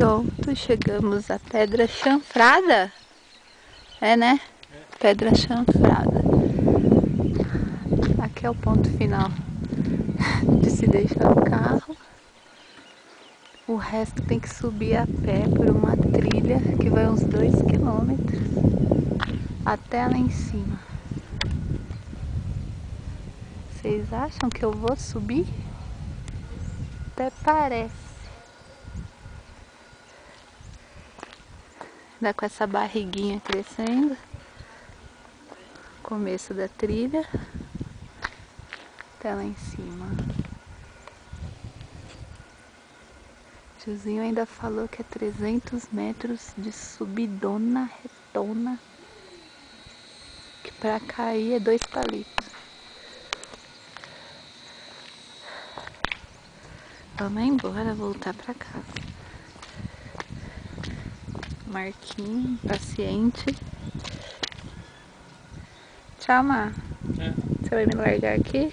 Pronto, chegamos à Pedra Chanfrada. É, né? Pedra Chanfrada. Aqui é o ponto final de se deixar o carro. O resto tem que subir a pé por uma trilha que vai uns 2 quilômetros até lá em cima. Vocês acham que eu vou subir? Até parece. Ainda com essa barriguinha crescendo. Começo da trilha. Até lá em cima. O tiozinho ainda falou que é 300 metros de subidona retona. Que pra cair é 2 palitos. Vamos embora, voltar pra casa. Marquinhos, paciente. Tchau, Má. Você vai me largar aqui?